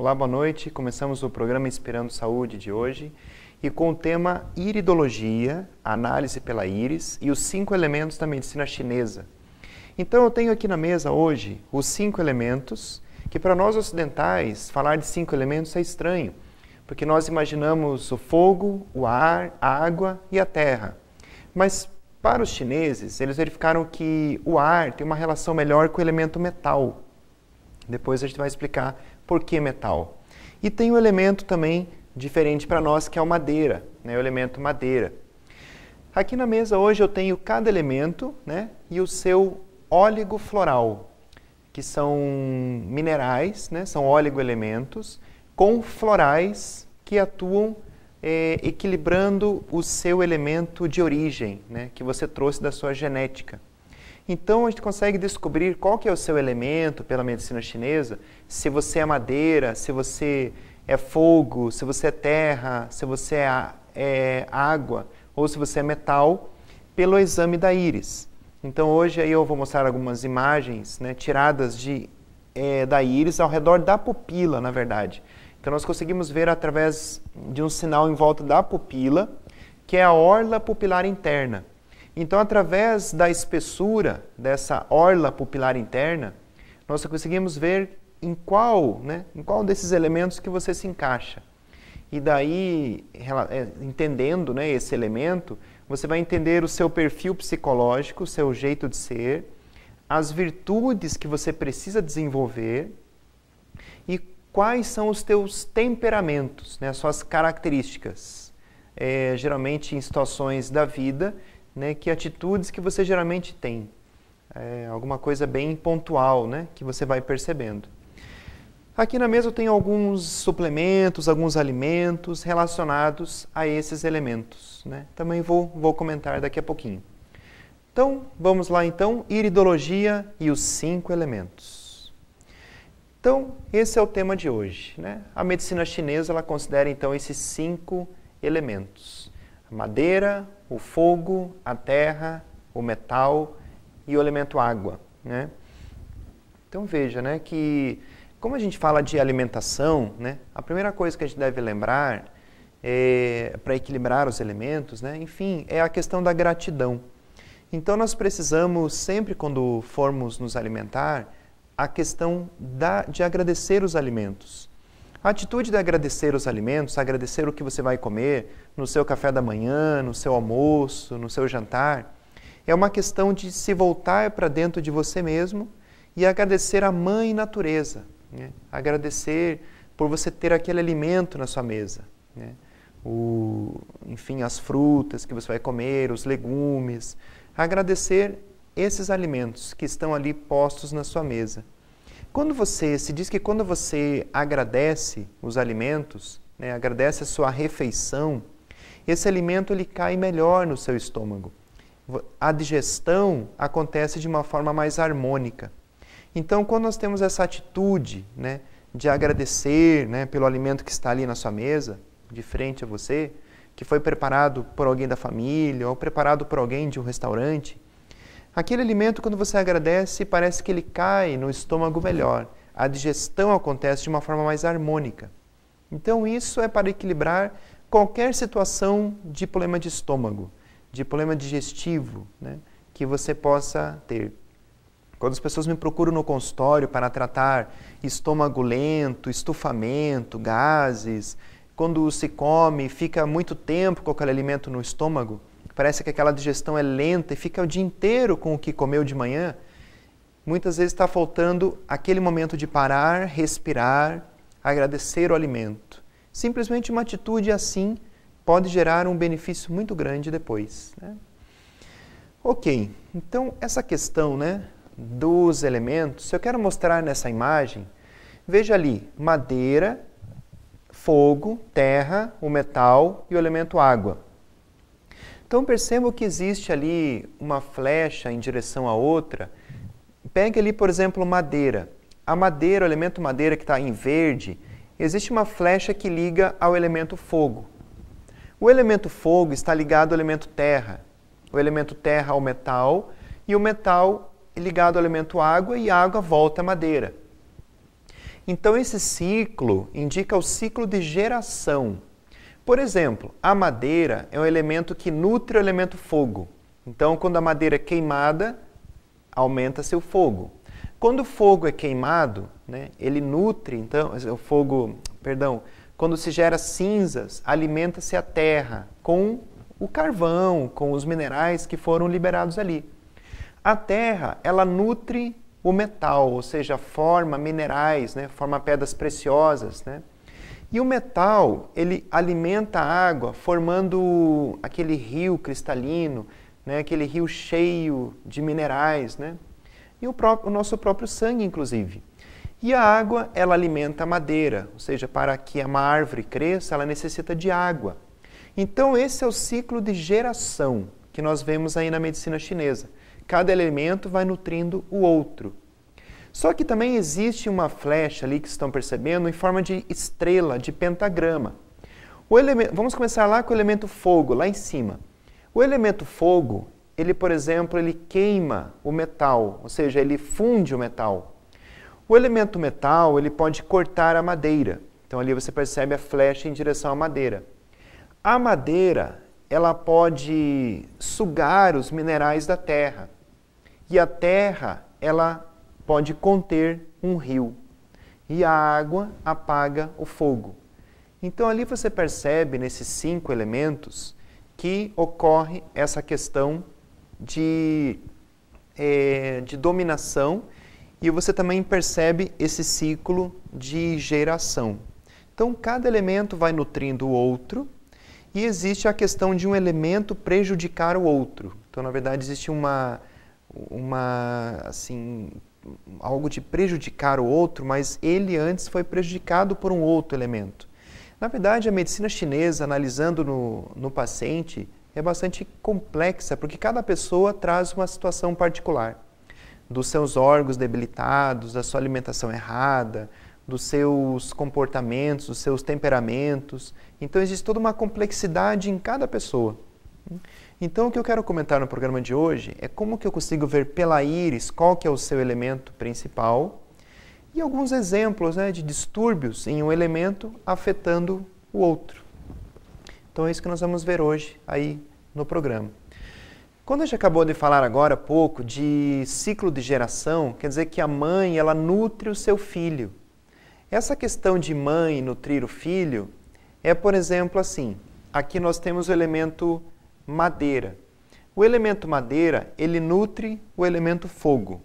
Olá, boa noite. Começamos o programa Inspirando Saúde de hoje e com o tema Iridologia, análise pela íris e os 5 elementos da medicina chinesa. Então eu tenho aqui na mesa hoje os 5 elementos, que para nós ocidentais falar de 5 elementos é estranho, porque nós imaginamos o fogo, o ar, a água e a terra. Mas para os chineses, eles verificaram que o ar tem uma relação melhor com o elemento metal. Depois a gente vai explicar por que metal. E tem um elemento também diferente para nós, que é o madeira, né? O elemento madeira. Aqui na mesa hoje eu tenho cada elemento, né? E o seu óligo floral, que são minerais, né? São oligoelementos com florais que atuam equilibrando o seu elemento de origem, né? Que você trouxe da sua genética. Então, a gente consegue descobrir qual que é o seu elemento pela medicina chinesa, se você é madeira, se você é fogo, se você é terra, se você é água ou se você é metal, pelo exame da íris. Então, hoje aí eu vou mostrar algumas imagens, né, tiradas da íris ao redor da pupila, na verdade. Então, nós conseguimos ver através de um sinal em volta da pupila, que é a orla pupilar interna. Então, através da espessura dessa orla pupilar interna, nós conseguimos ver em qual desses elementos que você se encaixa. E daí, entendendo, né, esse elemento, você vai entender o seu perfil psicológico, o seu jeito de ser, as virtudes que você precisa desenvolver e quais são os teus temperamentos, né, as suas características. Geralmente em situações da vida, né, que atitudes que você geralmente tem. Alguma coisa bem pontual, né, que você vai percebendo. Aqui na mesa eu tenho alguns suplementos, alguns alimentos relacionados a esses elementos, né? Também vou comentar daqui a pouquinho. Então, vamos lá então, iridologia e os 5 elementos. Então, esse é o tema de hoje, né? A medicina chinesa ela considera então esses 5 elementos. A madeira, o fogo, a terra, o metal e o elemento água, né? Então veja, né, que como a gente fala de alimentação, né, a primeira coisa que a gente deve lembrar para equilibrar os elementos, né, enfim, é a questão da gratidão. Então nós precisamos sempre quando formos nos alimentar, a questão de agradecer os alimentos. A atitude de agradecer os alimentos, agradecer o que você vai comer no seu café da manhã, no seu almoço, no seu jantar, é uma questão de se voltar para dentro de você mesmo e agradecer a mãe natureza, né? Agradecer por você ter aquele alimento na sua mesa, né? Enfim, as frutas que você vai comer, os legumes, agradecer esses alimentos que estão ali postos na sua mesa. Se diz que quando você agradece os alimentos, né, agradece a sua refeição, esse alimento ele cai melhor no seu estômago. A digestão acontece de uma forma mais harmônica. Então, quando nós temos essa atitude, né, de agradecer, né, pelo alimento que está ali na sua mesa, de frente a você, que foi preparado por alguém da família ou preparado por alguém de um restaurante, aquele alimento, quando você agradece, parece que ele cai no estômago melhor. A digestão acontece de uma forma mais harmônica. Então, isso é para equilibrar qualquer situação de problema de estômago, de problema digestivo, né, que você possa ter. Quando as pessoas me procuram no consultório para tratar estômago lento, estufamento, gases, quando se come, fica muito tempo com aquele alimento no estômago, parece que aquela digestão é lenta e fica o dia inteiro com o que comeu de manhã, muitas vezes está faltando aquele momento de parar, respirar, agradecer o alimento. Simplesmente uma atitude assim pode gerar um benefício muito grande depois, né? Ok, então essa questão, né, dos elementos, eu quero mostrar nessa imagem, veja ali, madeira, fogo, terra, o metal e o elemento água. Então perceba que existe ali uma flecha em direção à outra. Pegue ali, por exemplo, madeira. A madeira, o elemento madeira que está em verde, existe uma flecha que liga ao elemento fogo. O elemento fogo está ligado ao elemento terra. O elemento terra ao metal e o metal ligado ao elemento água e a água volta à madeira. Então, esse ciclo indica o ciclo de geração. Por exemplo, a madeira é um elemento que nutre o elemento fogo. Então, quando a madeira é queimada, aumenta-se o fogo. Quando o fogo é queimado, né, ele nutre, então, o fogo, perdão, quando se gera cinzas, alimenta-se a terra com o carvão, com os minerais que foram liberados ali. A terra, ela nutre o metal, ou seja, forma minerais, né, forma pedras preciosas, né? E o metal, ele alimenta a água, formando aquele rio cristalino, né, aquele rio cheio de minerais, né? E o nosso próprio sangue, inclusive. E a água, ela alimenta a madeira, ou seja, para que uma árvore cresça, ela necessita de água. Então, esse é o ciclo de geração que nós vemos aí na medicina chinesa. Cada elemento vai nutrindo o outro. Só que também existe uma flecha ali que estão percebendo em forma de estrela, de pentagrama. Vamos começar lá com o elemento fogo, lá em cima. O elemento fogo, ele, por exemplo, ele queima o metal, ou seja, ele funde o metal. O elemento metal, ele pode cortar a madeira. Então ali você percebe a flecha em direção à madeira. A madeira, ela pode sugar os minerais da terra. E a terra, ela pode conter um rio. E a água apaga o fogo. Então ali você percebe, nesses 5 elementos, que ocorre essa questão de dominação, e você também percebe esse ciclo de geração. Então cada elemento vai nutrindo o outro, e existe a questão de um elemento prejudicar o outro. Então, na verdade, existe algo de prejudicar o outro, mas ele antes foi prejudicado por um outro elemento. Na verdade, a medicina chinesa, analisando no paciente, é bastante complexa, porque cada pessoa traz uma situação particular. Dos seus órgãos debilitados, da sua alimentação errada, dos seus comportamentos, dos seus temperamentos. Então, existe toda uma complexidade em cada pessoa. Então, o que eu quero comentar no programa de hoje é como que eu consigo ver pela íris qual que é o seu elemento principal e alguns exemplos, né, de distúrbios em um elemento afetando o outro. Então, é isso que nós vamos ver hoje aí no programa. Quando a gente acabou de falar agora há pouco de ciclo de geração, quer dizer que a mãe, ela nutre o seu filho. Essa questão de mãe nutrir o filho é, por exemplo, assim. Aqui nós temos o elemento madeira. O elemento madeira, ele nutre o elemento fogo.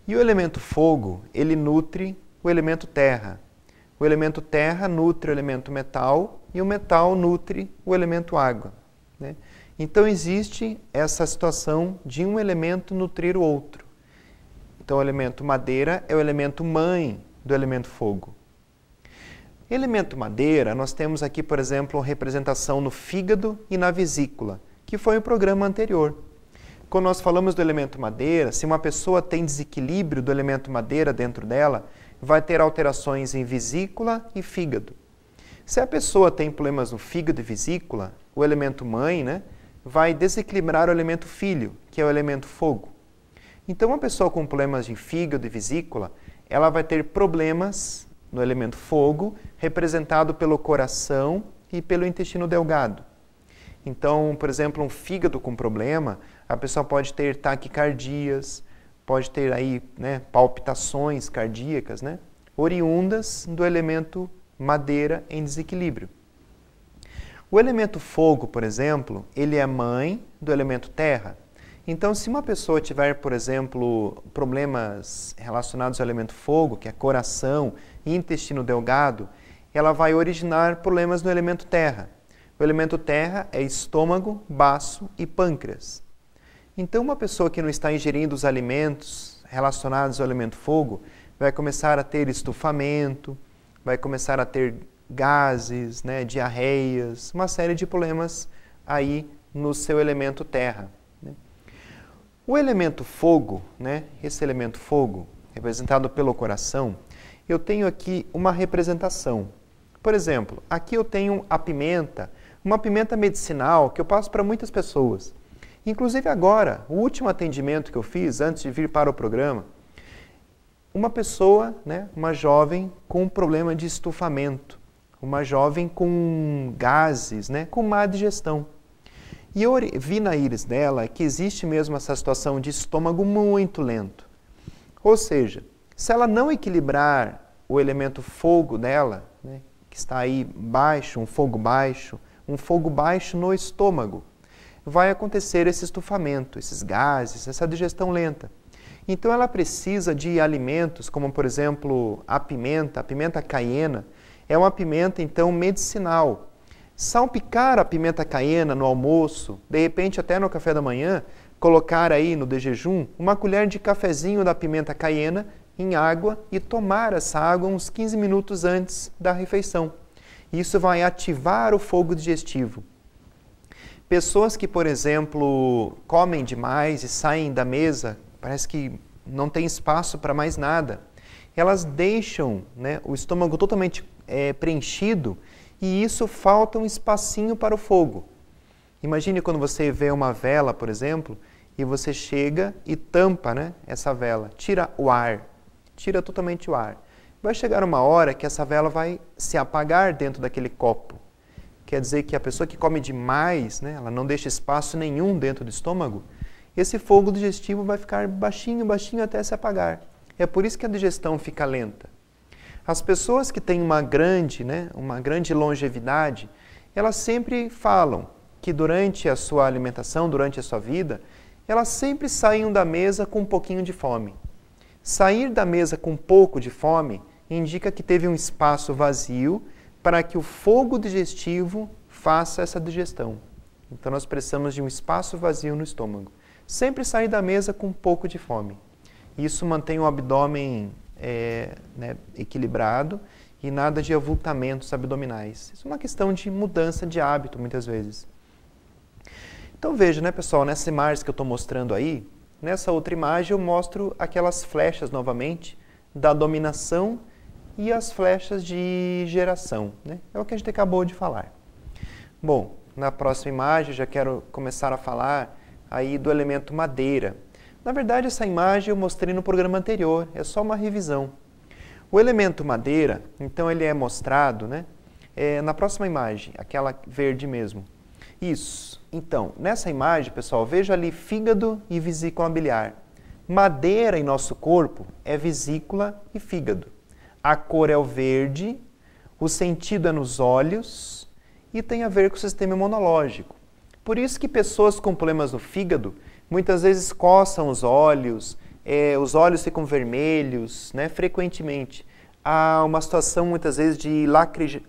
E o elemento fogo, ele nutre o elemento terra. O elemento terra nutre o elemento metal e o metal nutre o elemento água, né? Então existe essa situação de um elemento nutrir o outro. Então o elemento madeira é o elemento mãe do elemento fogo. Elemento madeira, nós temos aqui, por exemplo, representação no fígado e na vesícula, que foi o programa anterior. Quando nós falamos do elemento madeira, se uma pessoa tem desequilíbrio do elemento madeira dentro dela, vai ter alterações em vesícula e fígado. Se a pessoa tem problemas no fígado e vesícula, o elemento mãe, né, vai desequilibrar o elemento filho, que é o elemento fogo. Então, uma pessoa com problemas de fígado e vesícula, ela vai ter problemas no elemento fogo, representado pelo coração e pelo intestino delgado. Então, por exemplo, um fígado com problema, a pessoa pode ter taquicardias, pode ter aí, né, palpitações cardíacas, né, oriundas do elemento madeira em desequilíbrio. O elemento fogo, por exemplo, ele é mãe do elemento terra. Então, se uma pessoa tiver, por exemplo, problemas relacionados ao elemento fogo, que é coração e intestino delgado, ela vai originar problemas no elemento terra. O elemento terra é estômago, baço e pâncreas. Então, uma pessoa que não está ingerindo os alimentos relacionados ao elemento fogo vai começar a ter estufamento, vai começar a ter gases, né, diarreias, uma série de problemas aí no seu elemento terra. O elemento fogo, né, esse elemento fogo, representado pelo coração, eu tenho aqui uma representação. Por exemplo, aqui eu tenho a pimenta, uma pimenta medicinal que eu passo para muitas pessoas. Inclusive agora, o último atendimento que eu fiz antes de vir para o programa, uma pessoa, né, uma jovem com um problema de estufamento, uma jovem com gases, né, com má digestão. E eu vi na íris dela que existe mesmo essa situação de estômago muito lento. Ou seja, se ela não equilibrar o elemento fogo dela, né, que está aí baixo um fogo baixo no estômago, vai acontecer esse estufamento, esses gases, essa digestão lenta. Então ela precisa de alimentos como, por exemplo, a pimenta caiena, é uma pimenta então medicinal. Salpicar a pimenta caiena no almoço, de repente até no café da manhã, colocar aí no de jejum uma colher de cafezinho da pimenta caiena em água e tomar essa água uns 15 minutos antes da refeição. Isso vai ativar o fogo digestivo. Pessoas que, por exemplo, comem demais e saem da mesa, parece que não tem espaço para mais nada, elas deixam, né, o estômago totalmente preenchido e isso falta um espacinho para o fogo. Imagine quando você vê uma vela, por exemplo, e você chega e tampa, né, essa vela, tira o ar, tira totalmente o ar. Vai chegar uma hora que essa vela vai se apagar dentro daquele copo. Quer dizer que a pessoa que come demais, né, ela não deixa espaço nenhum dentro do estômago, esse fogo digestivo vai ficar baixinho, baixinho até se apagar. É por isso que a digestão fica lenta. As pessoas que têm uma grande longevidade, elas sempre falam que durante a sua alimentação, durante a sua vida, elas sempre saem da mesa com um pouquinho de fome. Sair da mesa com um pouco de fome indica que teve um espaço vazio para que o fogo digestivo faça essa digestão. Então nós precisamos de um espaço vazio no estômago. Sempre sair da mesa com um pouco de fome. Isso mantém o abdômen equilibrado e nada de avultamentos abdominais. Isso é uma questão de mudança de hábito, muitas vezes. Então veja, né, pessoal, nessa imagem que eu estou mostrando aí, nessa outra imagem eu mostro aquelas flechas novamente da dominação e as flechas de geração, né? É o que a gente acabou de falar. Bom, na próxima imagem eu já quero começar a falar aí do elemento madeira. Na verdade, essa imagem eu mostrei no programa anterior, é só uma revisão. O elemento madeira, então, ele é mostrado, né, na próxima imagem, aquela verde mesmo. Isso. Então, nessa imagem, pessoal, veja ali fígado e vesícula biliar. Madeira em nosso corpo é vesícula e fígado. A cor é o verde, o sentido é nos olhos e tem a ver com o sistema imunológico. Por isso que pessoas com problemas no fígado muitas vezes coçam os olhos ficam vermelhos, né, frequentemente. Há uma situação muitas vezes de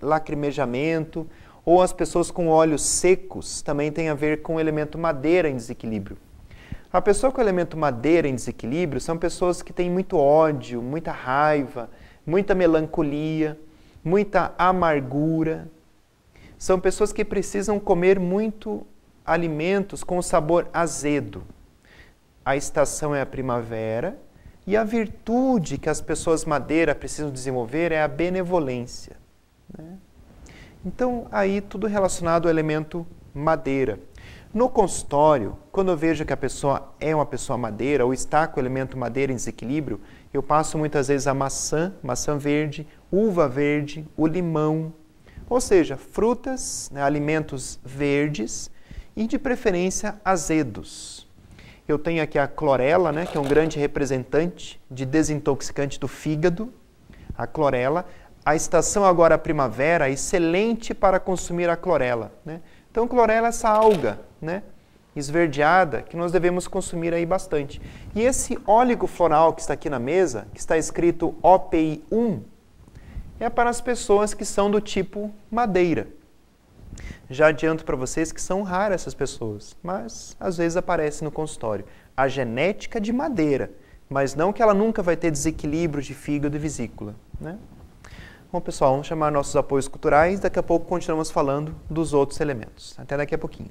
lacrimejamento, ou as pessoas com olhos secos também tem a ver com o elemento madeira em desequilíbrio. A pessoa com o elemento madeira em desequilíbrio são pessoas que têm muito ódio, muita raiva, muita melancolia, muita amargura. São pessoas que precisam comer muito alimentos com sabor azedo. A estação é a primavera e a virtude que as pessoas madeira precisam desenvolver é a benevolência, né? Então, aí tudo relacionado ao elemento madeira. No consultório, quando eu vejo que a pessoa é uma pessoa madeira ou está com o elemento madeira em desequilíbrio, eu passo muitas vezes a maçã verde, uva verde, o limão, ou seja, frutas, né, alimentos verdes e de preferência azedos. Eu tenho aqui a clorela, né, que é um grande representante de desintoxicante do fígado, a clorela. A estação agora a primavera é excelente para consumir a clorela, né? Então, clorela é essa alga, né, esverdeada, que nós devemos consumir aí bastante. E esse óleo floral que está aqui na mesa, que está escrito OPI1, é para as pessoas que são do tipo madeira. Já adianto para vocês que são raras essas pessoas, mas às vezes aparece no consultório. A genética de madeira, mas não que ela nunca vai ter desequilíbrio de fígado e vesícula, né? Bom, pessoal, vamos chamar nossos apoios culturais. Daqui a pouco continuamos falando dos outros elementos. Até daqui a pouquinho.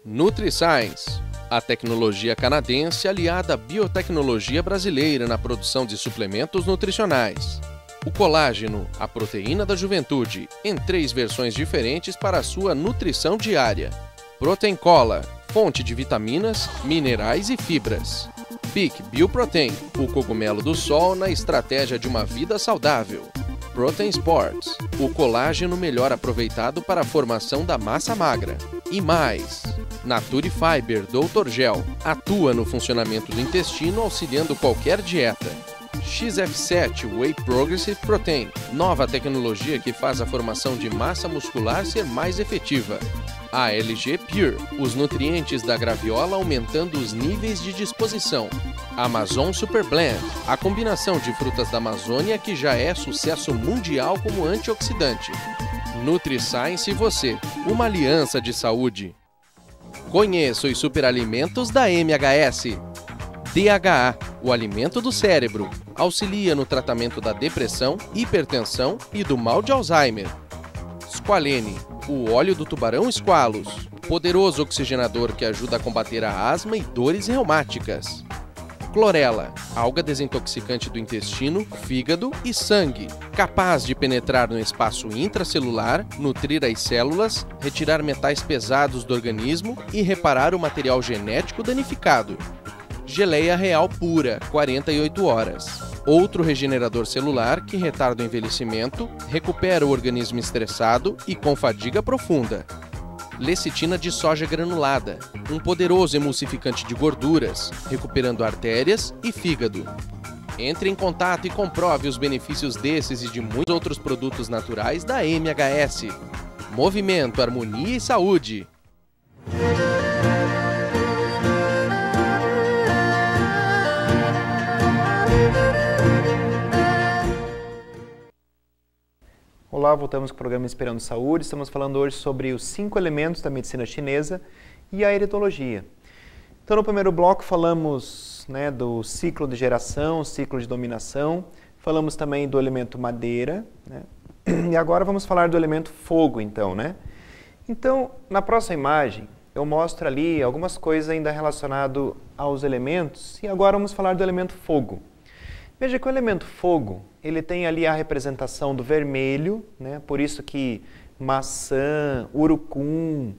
NutriScience, a tecnologia canadense aliada à biotecnologia brasileira na produção de suplementos nutricionais. O colágeno, a proteína da juventude, em 3 versões diferentes para a sua nutrição diária. Protein Cola, fonte de vitaminas, minerais e fibras. Peak Bioprotein, o cogumelo do sol na estratégia de uma vida saudável. Protein Sports, o colágeno melhor aproveitado para a formação da massa magra. E mais, Nature Fiber Doutor Gel, atua no funcionamento do intestino auxiliando qualquer dieta. XF7 Whey Progressive Protein, nova tecnologia que faz a formação de massa muscular ser mais efetiva. ALG Pure, os nutrientes da graviola aumentando os níveis de disposição. Amazon Super Blend, a combinação de frutas da Amazônia que já é sucesso mundial como antioxidante. NutriScience e você, uma aliança de saúde. Conheça os superalimentos da MHS. DHA, o alimento do cérebro, auxilia no tratamento da depressão, hipertensão e do mal de Alzheimer. Squalene, o óleo do tubarão squalus, poderoso oxigenador que ajuda a combater a asma e dores reumáticas. Clorela, alga desintoxicante do intestino, fígado e sangue, capaz de penetrar no espaço intracelular, nutrir as células, retirar metais pesados do organismo e reparar o material genético danificado. Geleia Real Pura, 48 horas. Outro regenerador celular que retarda o envelhecimento, recupera o organismo estressado e com fadiga profunda. Lecitina de soja granulada, um poderoso emulsificante de gorduras, recuperando artérias e fígado. Entre em contato e comprove os benefícios desses e de muitos outros produtos naturais da MHS. Movimento, harmonia e saúde. Olá, voltamos com o programa Inspirando Saúde. Estamos falando hoje sobre os 5 elementos da medicina chinesa e a eritologia. Então, no primeiro bloco falamos do ciclo de geração, ciclo de dominação, falamos também do elemento madeira, e agora vamos falar do elemento fogo, então, Então, na próxima imagem, eu mostro ali algumas coisas ainda relacionadas aos elementos, e agora vamos falar do elemento fogo. Veja que o elemento fogo, ele tem ali a representação do vermelho, por isso que maçã, urucum,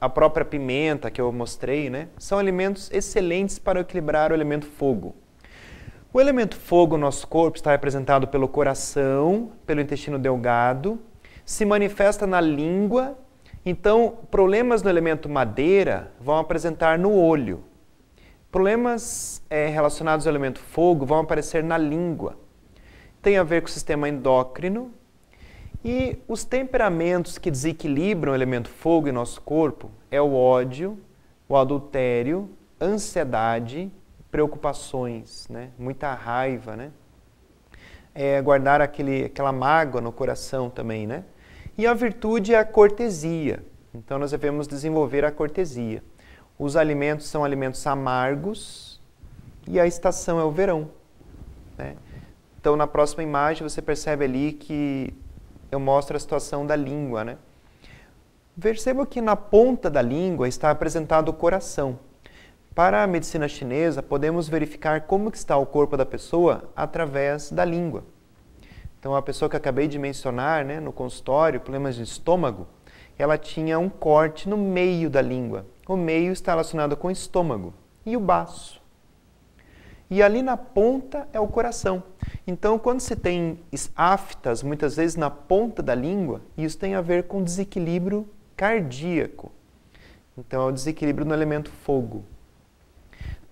a própria pimenta que eu mostrei, são alimentos excelentes para equilibrar o elemento fogo. O elemento fogo no nosso corpo está representado pelo coração, pelo intestino delgado, se manifesta na língua, então problemas no elemento madeira vão apresentar no olho. Problemas relacionados ao elemento fogo vão aparecer na língua. Tem a ver com o sistema endócrino e os temperamentos que desequilibram o elemento fogo em nosso corpo é o ódio, o adultério, ansiedade, preocupações, muita raiva, guardar aquela mágoa no coração também, E a virtude é a cortesia. Então nós devemos desenvolver a cortesia. Os alimentos são alimentos amargos e a estação é o verão. Então, na próxima imagem, você percebe ali que eu mostro a situação da língua. Perceba que na ponta da língua está apresentado o coração. Para a medicina chinesa, podemos verificar como está o corpo da pessoa através da língua. Então, a pessoa que eu acabei de mencionar no consultório, problemas de estômago, ela tinha um corte no meio da língua. O meio está relacionado com o estômago e o baço. E ali na ponta é o coração. Então, quando se tem aftas, muitas vezes na ponta da língua, isso tem a ver com desequilíbrio cardíaco. Então, é o desequilíbrio no elemento fogo.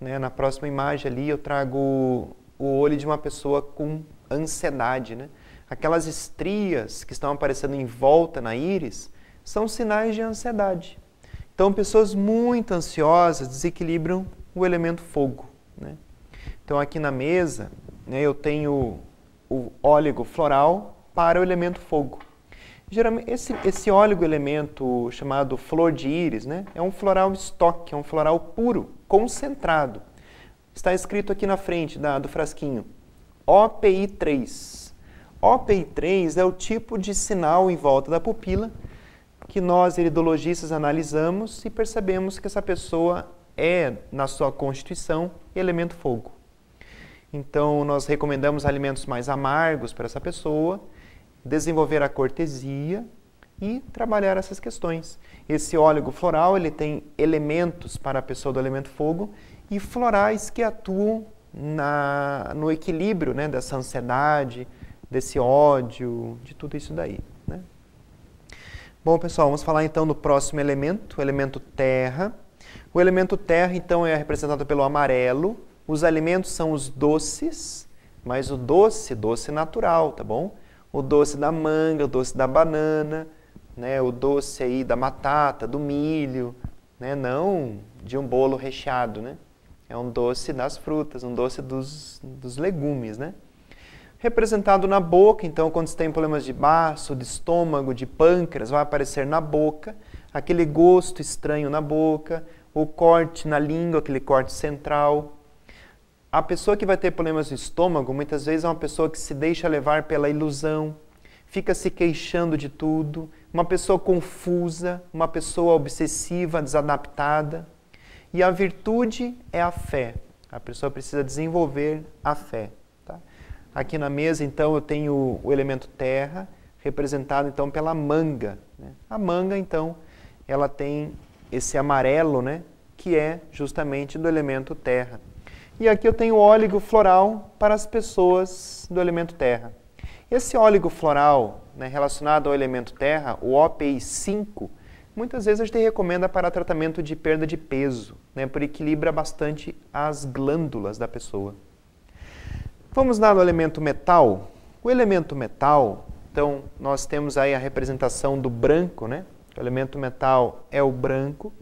Na próxima imagem ali, eu trago o olho de uma pessoa com ansiedade. Aquelas estrias que estão aparecendo em volta na íris são sinais de ansiedade. Então, pessoas muito ansiosas desequilibram o elemento fogo. Então, aqui na mesa, eu tenho o óleo floral para o elemento fogo. Geralmente, esse óleo elemento chamado flor de íris, é um floral estoque, é um floral puro, concentrado. Está escrito aqui na frente do frasquinho, OPI3. OPI3 é o tipo de sinal em volta da pupila que nós, iridologistas, analisamos e percebemos que essa pessoa é, na sua constituição, elemento fogo. Então, nós recomendamos alimentos mais amargos para essa pessoa, desenvolver a cortesia e trabalhar essas questões. Esse óleo floral, ele tem elementos para a pessoa do elemento fogo e florais que atuam no equilíbrio, né, dessa ansiedade, desse ódio, de tudo isso daí, né? Bom, pessoal, vamos falar então do próximo elemento, o elemento terra. O elemento terra, então, é representado pelo amarelo. Os alimentos são os doces, mas o doce natural, tá bom? O doce da manga, o doce da banana, né? O doce aí da batata, do milho, né? Não de um bolo recheado, né? É um doce das frutas, um doce dos legumes, né? Representado na boca, então, quando você tem problemas de baço, de estômago, de pâncreas, vai aparecer na boca, aquele gosto estranho na boca, o corte na língua, aquele corte central. A pessoa que vai ter problemas no estômago, muitas vezes é uma pessoa que se deixa levar pela ilusão, fica se queixando de tudo, uma pessoa confusa, uma pessoa obsessiva, desadaptada. E a virtude é a fé. A pessoa precisa desenvolver a fé. Tá? Aqui na mesa, então, eu tenho o elemento terra, representado, então, pela manga, né? A manga, então, ela tem esse amarelo, né? Que é justamente do elemento terra. E aqui eu tenho o óleo floral para as pessoas do elemento terra. Esse óleo floral, né, relacionado ao elemento terra, o OPI 5, muitas vezes a gente recomenda para tratamento de perda de peso, né, porque equilibra bastante as glândulas da pessoa. Vamos lá no elemento metal. O elemento metal, então, nós temos aí a representação do branco, né? O elemento metal é o branco.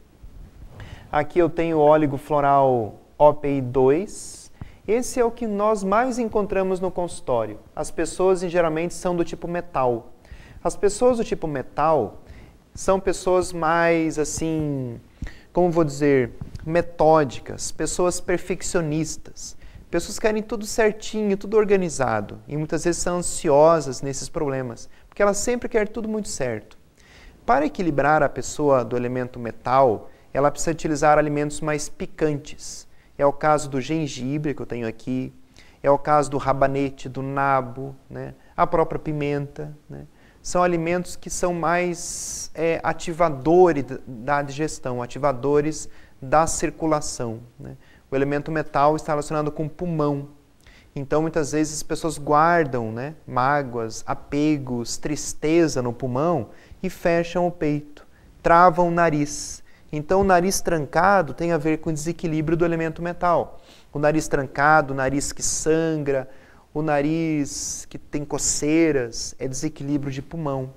Aqui eu tenho o óleo floral OPI 2. Esse é o que nós mais encontramos no consultório. As pessoas, geralmente, são do tipo metal. As pessoas do tipo metal são pessoas mais, assim, como vou dizer, metódicas, pessoas perfeccionistas. Pessoas que querem tudo certinho, tudo organizado. E muitas vezes são ansiosas nesses problemas, porque elas sempre querem tudo muito certo. Para equilibrar a pessoa do elemento metal, ela precisa utilizar alimentos mais picantes. É o caso do gengibre que eu tenho aqui, é o caso do rabanete, do nabo, né? A própria pimenta, né? São alimentos que são mais ativadores da digestão, ativadores da circulação, né? O elemento metal está relacionado com o pulmão. Então, muitas vezes, as pessoas guardam, né, mágoas, apegos, tristeza no pulmão e fecham o peito, travam o nariz. Então, o nariz trancado tem a ver com o desequilíbrio do elemento metal. O nariz trancado, o nariz que sangra, o nariz que tem coceiras, é desequilíbrio de pulmão,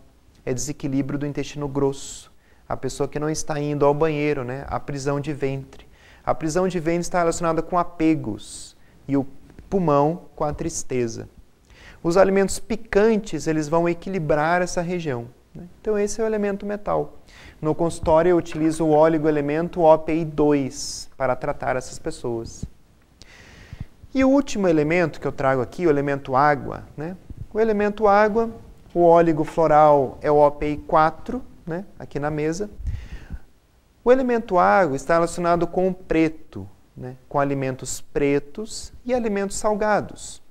é desequilíbrio do intestino grosso. A pessoa que não está indo ao banheiro, né, a prisão de ventre. A prisão de ventre está relacionada com apegos e o pulmão com a tristeza. Os alimentos picantes, eles vão equilibrar essa região, né? Então, esse é o elemento metal. No consultório, eu utilizo o óleo elemento OPI 2 para tratar essas pessoas. E o último elemento que eu trago aqui, o elemento água, né? O elemento água, o óleo floral é o OPI 4, né? Aqui na mesa. O elemento água está relacionado com o preto, né? Com alimentos pretos e alimentos salgados.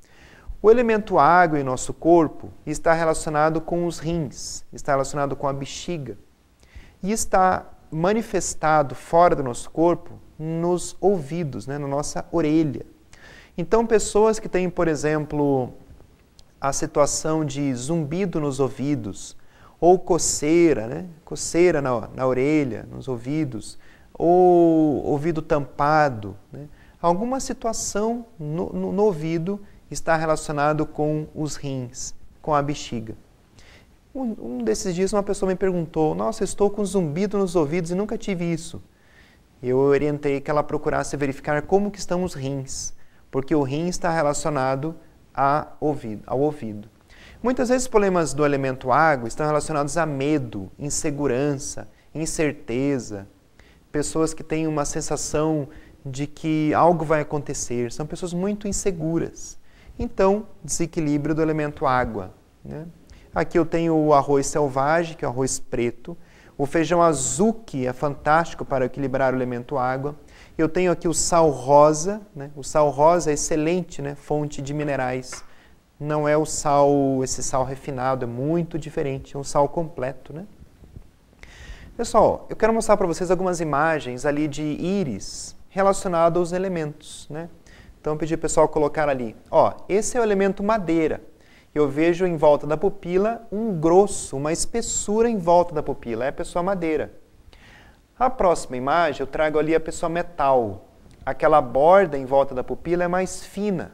O elemento água em nosso corpo está relacionado com os rins, está relacionado com a bexiga e está manifestado fora do nosso corpo nos ouvidos, né? Na nossa orelha. Então, pessoas que têm, por exemplo, a situação de zumbido nos ouvidos, ou coceira, né? Coceira na orelha, nos ouvidos, ou ouvido tampado, né? Alguma situação no ouvido está relacionado com os rins, com a bexiga. Um desses dias uma pessoa me perguntou, nossa, eu estou com zumbido nos ouvidos e nunca tive isso. Eu orientei que ela procurasse verificar como que estão os rins, porque o rim está relacionado ao ouvido. Muitas vezes os problemas do elemento água estão relacionados a medo, insegurança, incerteza. Pessoas que têm uma sensação de que algo vai acontecer, são pessoas muito inseguras. Então, desequilíbrio do elemento água, né? Aqui eu tenho o arroz selvagem, que é o arroz preto. O feijão azuki é fantástico para equilibrar o elemento água. Eu tenho aqui o sal rosa, né? O sal rosa é excelente, né? Fonte de minerais. Não é o sal, esse sal refinado, é muito diferente, é um sal completo, né? Pessoal, eu quero mostrar para vocês algumas imagens ali de íris relacionado aos elementos, né? Então, eu pedi ao pessoal colocar ali. Ó, esse é o elemento madeira. Eu vejo em volta da pupila um grosso, uma espessura em volta da pupila. É a pessoa madeira. A próxima imagem, eu trago ali a pessoa metal. Aquela borda em volta da pupila é mais fina.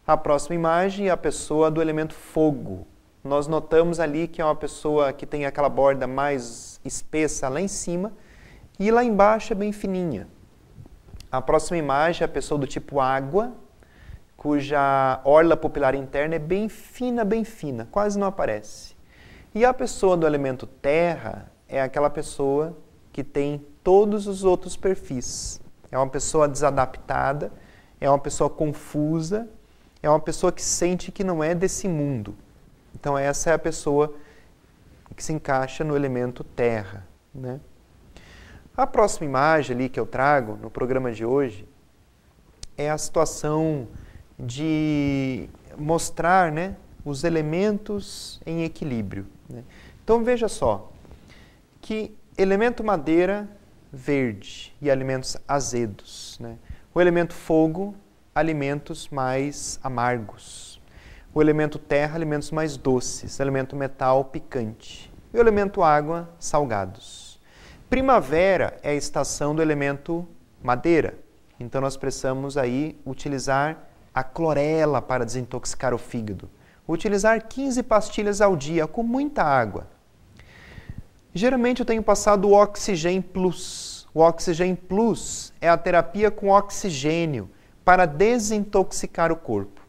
A próxima imagem é a pessoa do elemento fogo. Nós notamos ali que é uma pessoa que tem aquela borda mais espessa lá em cima e lá embaixo é bem fininha. A próxima imagem é a pessoa do tipo água, cuja orla pupilar interna é bem fina, quase não aparece. E a pessoa do elemento terra é aquela pessoa que tem todos os outros perfis. É uma pessoa desadaptada, é uma pessoa confusa, é uma pessoa que sente que não é desse mundo. Então essa é a pessoa que se encaixa no elemento terra, né? A próxima imagem ali que eu trago no programa de hoje é a situação de mostrar, né, os elementos em equilíbrio, né? Então veja só, que elemento madeira, verde, e alimentos azedos, né? O elemento fogo, alimentos mais amargos. O elemento terra, alimentos mais doces. O elemento metal, picante. E o elemento água, salgados. Primavera é a estação do elemento madeira. Então nós precisamos aí utilizar a clorela para desintoxicar o fígado. Utilizar 15 pastilhas ao dia com muita água. Geralmente eu tenho passado o Oxigênio Plus. O Oxigênio Plus é a terapia com oxigênio para desintoxicar o corpo.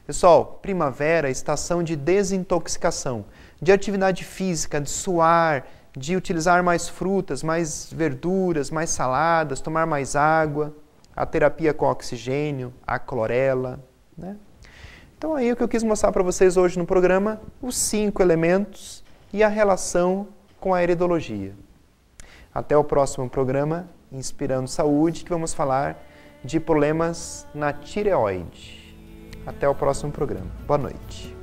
Pessoal, primavera é estação de desintoxicação, de atividade física, de suar, de utilizar mais frutas, mais verduras, mais saladas, tomar mais água, a terapia com oxigênio, a clorela, né? Então aí o que eu quis mostrar para vocês hoje no programa, os 5 elementos e a relação com a iridologia. Até o próximo programa, Inspirando Saúde, que vamos falar de problemas na tireoide. Até o próximo programa. Boa noite.